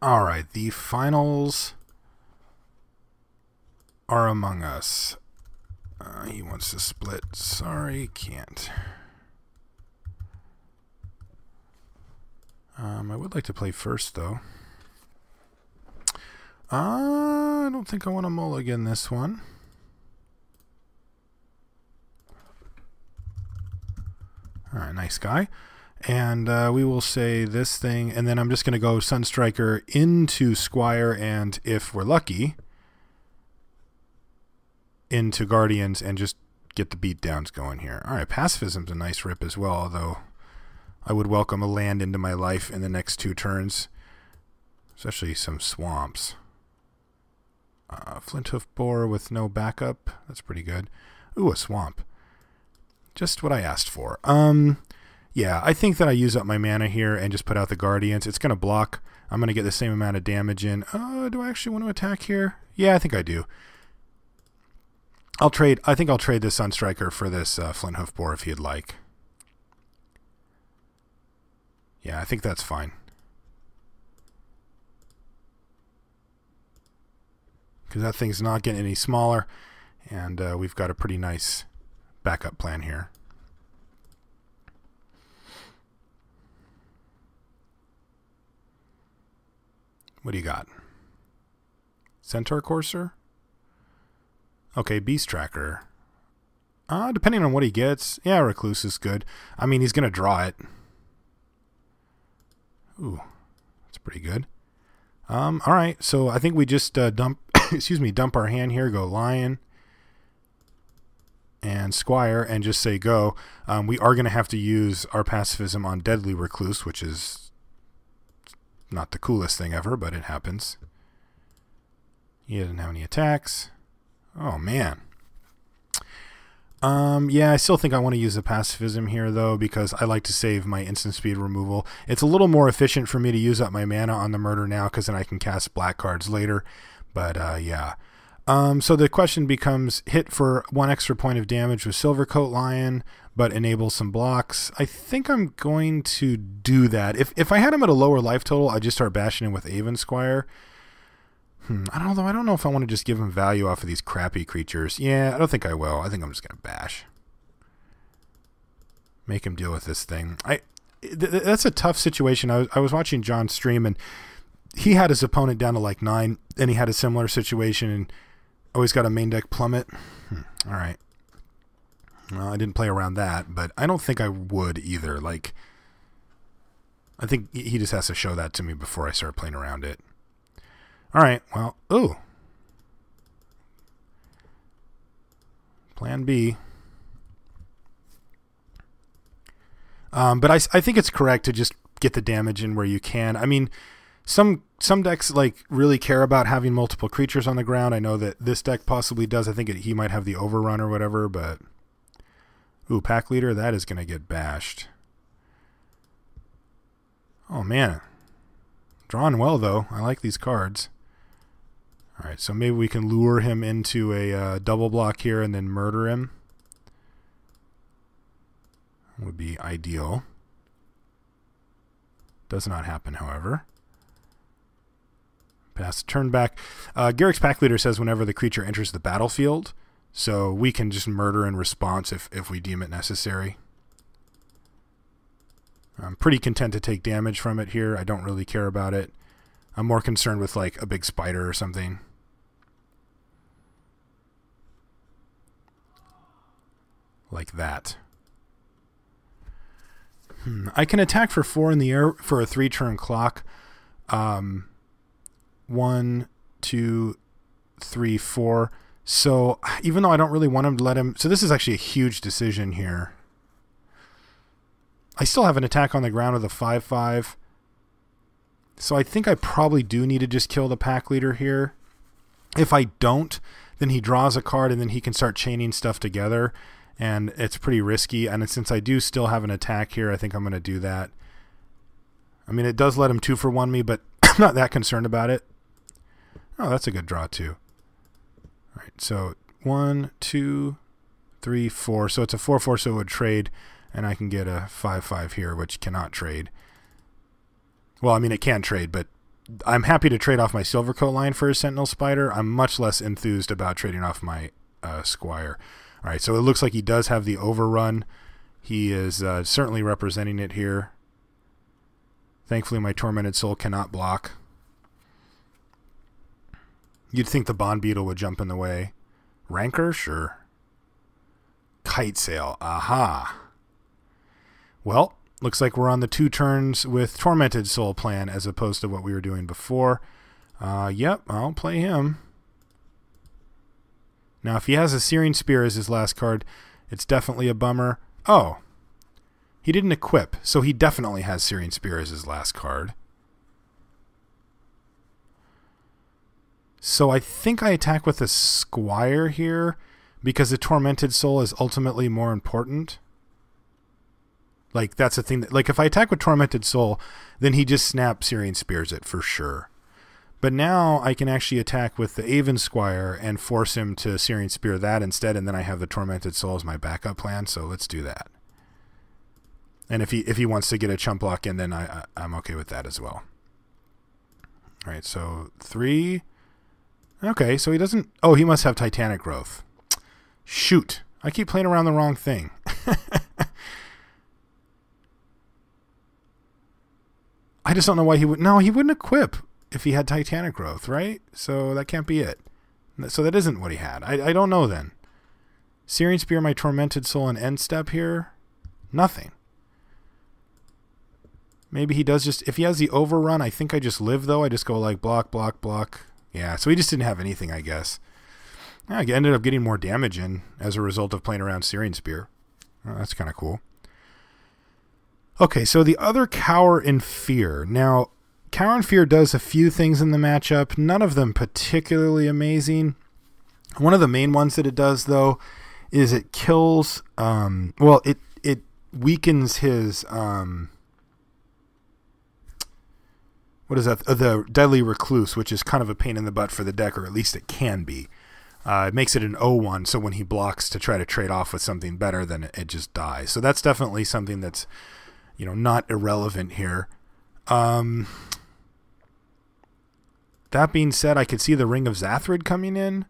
All right, the finals are among us. He wants to split. Sorry, can't. I would like to play first, though. I don't think I want to mulligan this one. All right, nice guy. And we will say this thing, and then I'm just going to go Sunstriker into Squire, and if we're lucky, into Guardians, and just get the beatdowns going here. All right, Pacifism's a nice rip as well, although I would welcome a land into my life in the next 2 turns, especially some swamps. Flinthoof Boar with no backup. That's pretty good. Ooh, a swamp. Just what I asked for. Yeah, I think that I use up my mana here and just put out the Guardians. It's going to block. I'm going to get the same amount of damage in. Do I actually want to attack here? Yeah, I think I do. I think I'll trade this Sunstriker for this Flinthoof Boar if you'd like. Yeah, I think that's fine. Because that thing's not getting any smaller, and we've got a pretty nice backup plan here. What do you got? Centaur Courser? Okay, Beast Tracker. Depending on what he gets. Yeah, Recluse is good. I mean, he's going to draw it. Ooh, that's pretty good. All right, so I think we just dump dump our hand here, go Lion and Squire, and just say go. We are going to have to use our Pacifism on Deadly Recluse, which is not the coolest thing ever, but it happens. He doesn't have any attacks. Oh, man. Yeah, I still think I want to use the Pacifism here, though, because I like to save my instant speed removal. It's a little more efficient for me to use up my mana on the murder now, because then I can cast black cards later. But, yeah. So the question becomes, hit for 1 extra point of damage with Silvercoat Lion, but enable some blocks. I think I'm going to do that. If I had him at a lower life total, I'd just start bashing him with Aven Squire. I don't know if I want to just give him value off of these crappy creatures. Yeah, I don't think I will. I think I'm just going to bash. Make him deal with this thing. That's a tough situation. I was watching John stream, and he had his opponent down to like 9, and he had a similar situation, and always got a main deck plummet. All right. Well, I didn't play around that, but I don't think I would either. Like, I think he just has to show that to me before I start playing around it. All right, well, ooh. Plan B. But I think it's correct to just get the damage in where you can. I mean, some decks like really care about having multiple creatures on the ground. I know that this deck possibly does. I think he might have the overrun or whatever, but ooh, Pack Leader, that is going to get bashed. Oh, man. Drawn well, though. I like these cards. All right, so maybe we can lure him into a double block here and then murder him. Would be ideal. Does not happen, however. Pass the turn back. Garrick's Pack Leader says whenever the creature enters the battlefield, so we can just murder in response if we deem it necessary. I'm pretty content to take damage from it here. I don't really care about it. I'm more concerned with like a big spider or something. Like that. I can attack for 4 in the air for a 3-turn clock. 1, 2, 3, 4. So even though I don't really want him to let him... So this is actually a huge decision here. I still have an attack on the ground with a 5/5. So I think I probably do need to just kill the Pack Leader here. If I don't, then he draws a card and then he can start chaining stuff together. And it's pretty risky. And since I do still have an attack here, I think I'm going to do that. I mean, it does let him 2-for-1 me, but I'm not that concerned about it. Oh, that's a good draw too. All right, so 1, 2, 3, 4. So it's a 4/4, so it would trade. And I can get a 5/5 here, which cannot trade. Well, I mean, it can trade, but I'm happy to trade off my Silvercoat line for a Sentinel Spider. I'm much less enthused about trading off my Squire. All right, so it looks like he does have the overrun. He is certainly representing it here. Thankfully, my Tormented Soul cannot block. You'd think the Bond Beetle would jump in the way. Rancor? Sure. Kite Sail. Aha. Well, looks like we're on the 2 turns with Tormented Soul plan as opposed to what we were doing before. Yep, I'll play him. Now, if he has a Searing Spear as his last card, it's definitely a bummer. Oh, he didn't equip, so he definitely has Searing Spear as his last card. So I think I attack with a Squire here because the Tormented Soul is ultimately more important. Like, that's the thing that, like, if I attack with Tormented Soul, then he just snaps Searing Spears it for sure. But now I can actually attack with the Aven Squire and force him to Searing Spear that instead, and then I have the Tormented Soul as my backup plan, so let's do that. And if he wants to get a chump block in, then I'm okay with that as well. All right, so 3. Okay, so he doesn't... Oh, he must have Titanic Growth. Shoot. I keep playing around the wrong thing. I just don't know why he would... No, he wouldn't equip if he had Titanic Growth, right? So that can't be it. So that isn't what he had. I don't know then. Searing Spear, my Tormented Soul, and end step here? Nothing. Maybe he does just... If he has the overrun, I think I just live, though. I just go like block, block, block. Yeah, so he just didn't have anything, I guess. I ended up getting more damage in as a result of playing around Searing Spear. Oh, that's kind of cool. Okay, so the other Cower in Fear. Now, Cower in Fear does a few things in the matchup, none of them particularly amazing. One of the main ones that it does, though, is it kills... well, it weakens his... what is that? The Deadly Recluse, which is kind of a pain in the butt for the deck, or at least it can be. It makes it an 0-1, so when he blocks to try to trade off with something better, then it just dies. So that's definitely something that's, you know, not irrelevant here. That being said, I could see the Ring of Zathrid coming in.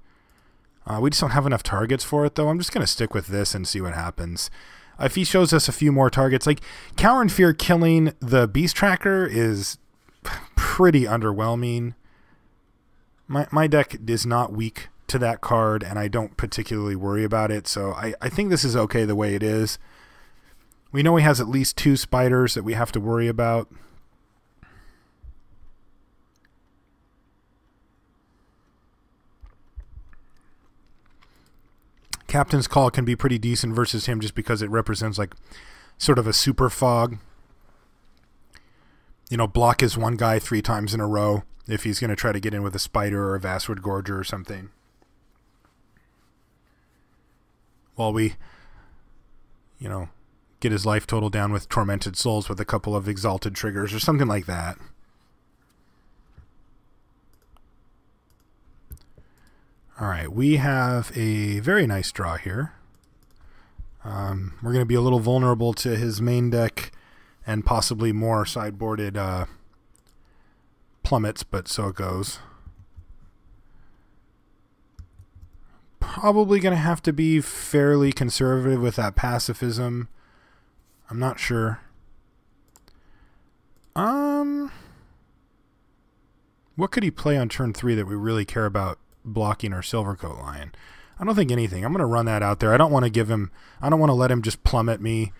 We just don't have enough targets for it, though. I'm just going to stick with this and see what happens. If he shows us a few more targets, like Cower in Fear killing the Beast Tracker is pretty underwhelming. My deck is not weak to that card, and I don't particularly worry about it, so I think this is okay the way it is. We know he has at least 2 spiders that we have to worry about. Captain's Call can be pretty decent versus him just because it represents like sort of a super fog. You know, block his one guy 3 times in a row if he's going to try to get in with a Spider or a Vastwood Gorger or something. While we, you know, get his life total down with Tormented Souls with a couple of Exalted Triggers or something like that. Alright, we have a very nice draw here. We're going to be a little vulnerable to his main deck and possibly more sideboarded plummets, but so it goes. Probably going to have to be fairly conservative with that pacifism. I'm not sure. What could he play on turn 3 that we really care about blocking our Silvercoat Lion? I don't think anything. I'm going to run that out there. I don't want to give him... I don't want to let him just plummet me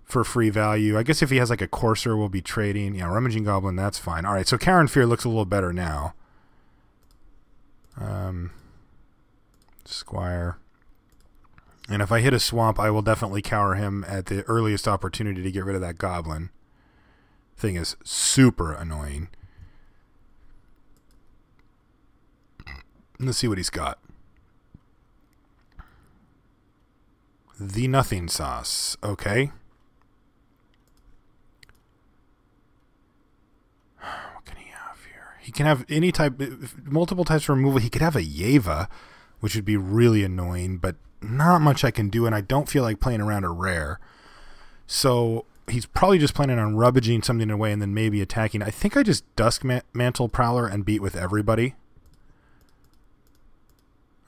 for free value. I guess if he has like a Courser, we'll be trading. Yeah, Rummaging Goblin, that's fine. All right, so Cower in Fear looks a little better now. Squire. And if I hit a swamp, I will definitely cower him at the earliest opportunity to get rid of that goblin. Thing is super annoying. Let's see what he's got. The Nothing Sauce. Okay. What can he have here? He can have any type, multiple types of removal. He could have a Yeva, which would be really annoying, but not much I can do, and I don't feel like playing around a rare. So he's probably just planning on rummaging something away and then maybe attacking. I think I just Dusk Mantle Prowler and beat with everybody.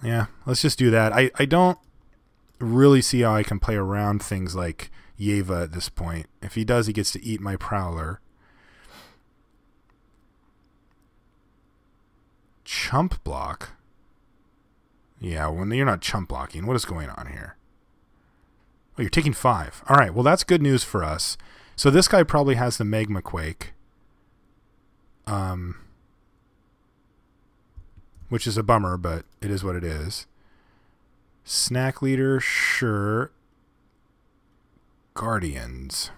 Yeah, let's just do that. I don't really see how I can play around things like Yeva at this point. If he does, he gets to eat my Prowler. Chump block? Yeah, when you're not chump blocking, what is going on here? Oh, you're taking 5. All right, well, that's good news for us. So this guy probably has the Magma Quake. Which is a bummer, but it is what it is. Snack Leader, sure. Guardians.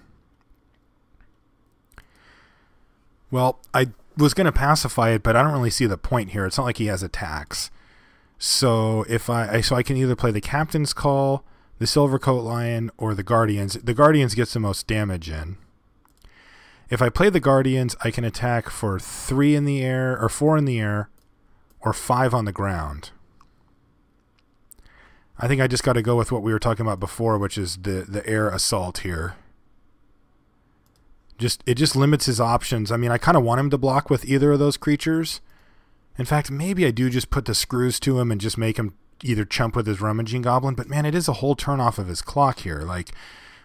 Well, I was going to pacify it, but I don't really see the point here. It's not like he has attacks. So if I can either play the Captain's Call, the Silvercoat Lion, or the Guardians. The Guardians gets the most damage in. If I play the Guardians, I can attack for 3 in the air, or 4 in the air, or 5 on the ground. I think I just got to go with what we were talking about before, which is the air assault here. It just limits his options. I mean, I kind of want him to block with either of those creatures. In fact, maybe I do just put the screws to him and just make him either chump with his Rummaging Goblin. But man, it is a whole turn off of his clock here. Like,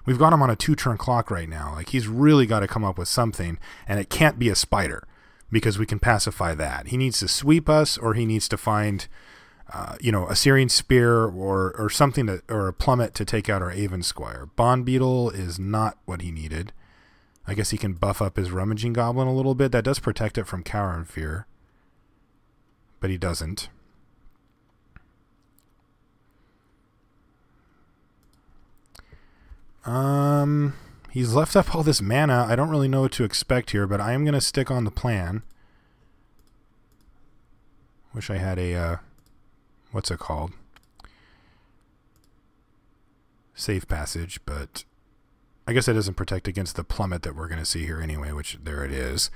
we've got him on a 2-turn clock right now. Like, he's really got to come up with something, and it can't be a spider, because we can pacify that. He needs to sweep us, or he needs to find, a Syrian Spear or something or a plummet to take out our Aven Squire. Bond Beetle is not what he needed. I guess he can buff up his Rummaging Goblin a little bit. That does protect it from Cower and Fear, but he doesn't. He's left up all this mana. I don't really know what to expect here, but I am going to stick on the plan. Wish I had a, what's it called? Safe passage, but I guess it doesn't protect against the plummet that we're going to see here anyway, which there it is.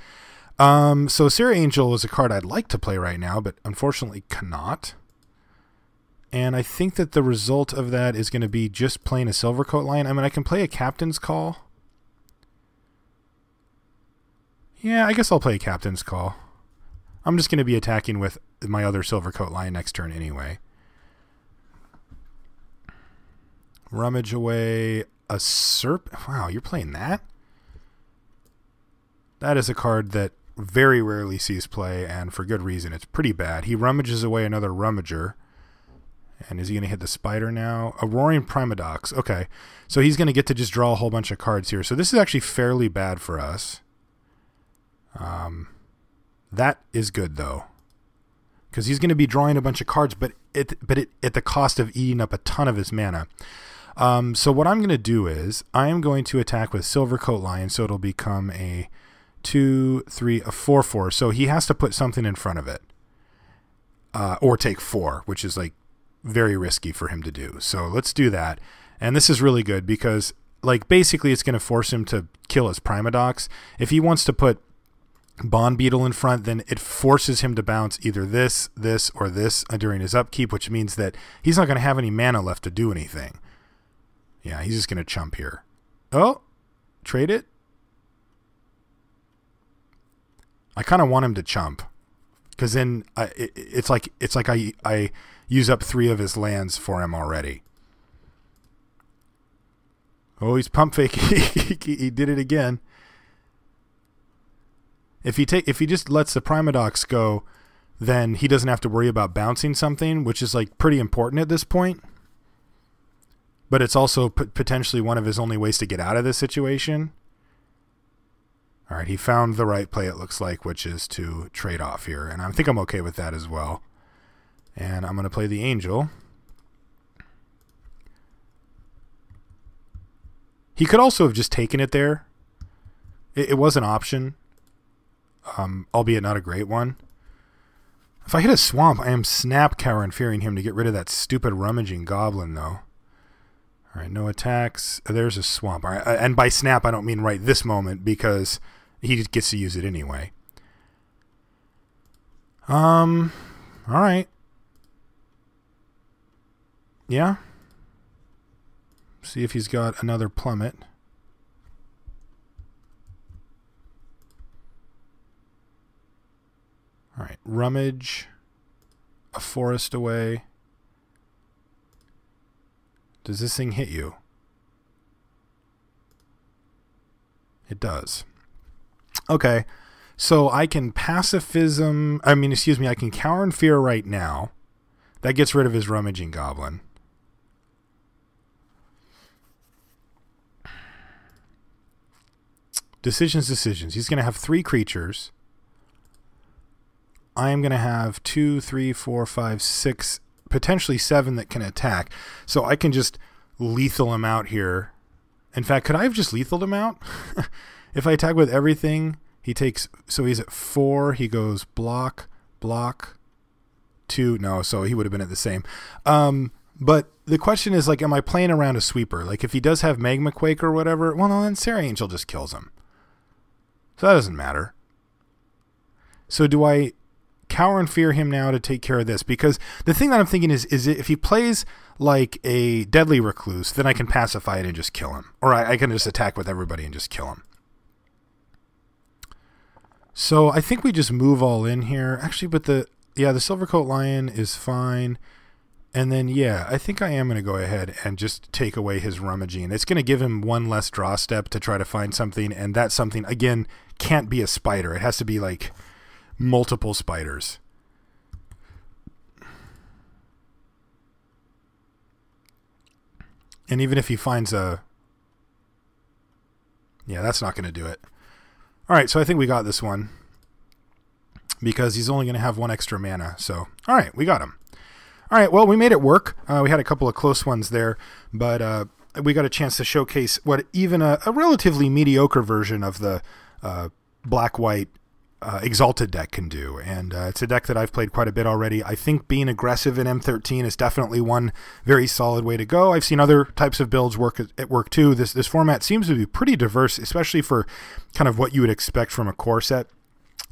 So Seer Angel is a card I'd like to play right now, but unfortunately cannot. And I think that the result of that is going to be just playing a Silvercoat Lion. I mean, I can play a Captain's Call. Yeah, I guess I'll play a Captain's Call. I'm just going to be attacking with my other Silvercoat Lion next turn anyway. Rummage away a Serp. Wow, you're playing that? That is a card that very rarely sees play, and for good reason. It's pretty bad. He rummages away another Rummager. And is he going to hit the Spider now? A Roaring Primadox. Okay, so he's going to get to just draw a whole bunch of cards here. So this is actually fairly bad for us. That is good, though. Because he's going to be drawing a bunch of cards, but at the cost of eating up a ton of his mana. So what I'm going to do is I am going to attack with Silvercoat Lion, so it'll become a 2, 3, a 4/4. So he has to put something in front of it. Or take 4, which is like very risky for him to do. So let's do that. And this is really good because, like, basically it's going to force him to kill his Primadox. If he wants to put Bond Beetle in front, then it forces him to bounce either this, or this during his upkeep, which means that he's not going to have any mana left to do anything. Yeah, he's just going to chump here. Oh, trade it. I kind of want him to chump, because then it's like I use up 3 of his lands for him already. Oh, he's pump faking. He did it again. If he just lets the Primadox go, then he doesn't have to worry about bouncing something, which is like pretty important at this point. But it's also potentially one of his only ways to get out of this situation. All right, he found the right play, it looks like, which is to trade off here. And I think I'm okay with that as well. And I'm going to play the Angel. He could also have just taken it there. It was an option, albeit not a great one. If I hit a Swamp, I am snap Cower and Fearing him to get rid of that stupid Rummaging Goblin, though. All right, no attacks. There's a Swamp. All right, and by snap, I don't mean right this moment, because he gets to use it anyway. All right. Yeah. See if he's got another plummet. All right, rummage a forest away. Does this thing hit you? It does. Okay, so I can pacifism, I can cower and fear right now. That gets rid of his rummaging goblin. Decisions. He's going to have 3 creatures. I am going to have 2, 3, 4, 5, 6, potentially 7 that can attack. So I can just lethal him out here. In fact, could I have just lethaled him out? If I attack with everything, he takes, so he's at 4. He goes block, 2. No, so he would have been at the same. But the question is, like, am I playing around a sweeper? Like, if he does have Magma Quake or whatever, well, no, then Sarah Angel just kills him. So that doesn't matter. So do I cower and fear him now to take care of this? Because the thing that I'm thinking is if he plays like a Deadly Recluse, then I can pacify it and just kill him. Or I can just attack with everybody and just kill him. So I think we just move all in here. Actually, but the Silvercoat Lion is fine. And then, yeah, I think I am going to go ahead and just take away his rummaging. It's going to give him 1 less draw step to try to find something. And that something, again, can't be a spider. It has to be like multiple spiders. And even if he finds a... Yeah, that's not going to do it. All right, so I think we got this one. Because he's only going to have 1 extra mana. So, all right, we got him. All right, well, we made it work. We had a couple of close ones there. But we got a chance to showcase what even a relatively mediocre version of the black-white Exalted deck can do. And it's a deck that I've played quite a bit already. I think being aggressive in M13 is definitely one very solid way to go. I've seen other types of builds work too. This format seems to be pretty diverse, especially for kind of what you would expect from a core set.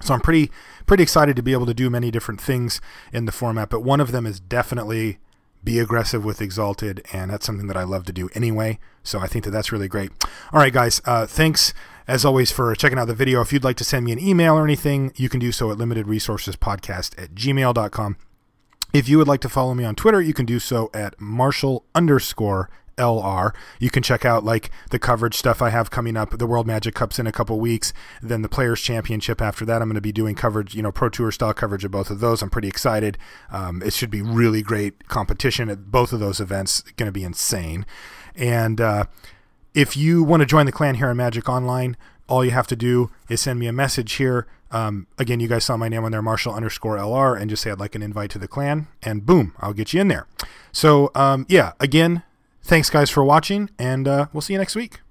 So I'm pretty excited to be able to do many different things in the format, but one of them is definitely be aggressive with Exalted, and that's something that I love to do anyway. So I think that that's really great. All right, guys, thanks as always for checking out the video. If you'd like to send me an email or anything, you can do so at limitedresourcespodcast@gmail.com. If you would like to follow me on Twitter, you can do so at Marshall_LR. You can check out like the coverage stuff I have coming up. The World Magic Cup's in a couple weeks. Then the Players Championship after that. I'm going to be doing coverage, Pro Tour style coverage of both of those. I'm pretty excited. It should be really great competition at both of those events. It's going to be insane. And if you want to join the clan here on Magic Online, all you have to do is send me a message here. Again, you guys saw my name on there, Marshall_LR, and just say I'd like an invite to the clan, and boom, I'll get you in there. So, yeah, again, thanks guys for watching, and we'll see you next week.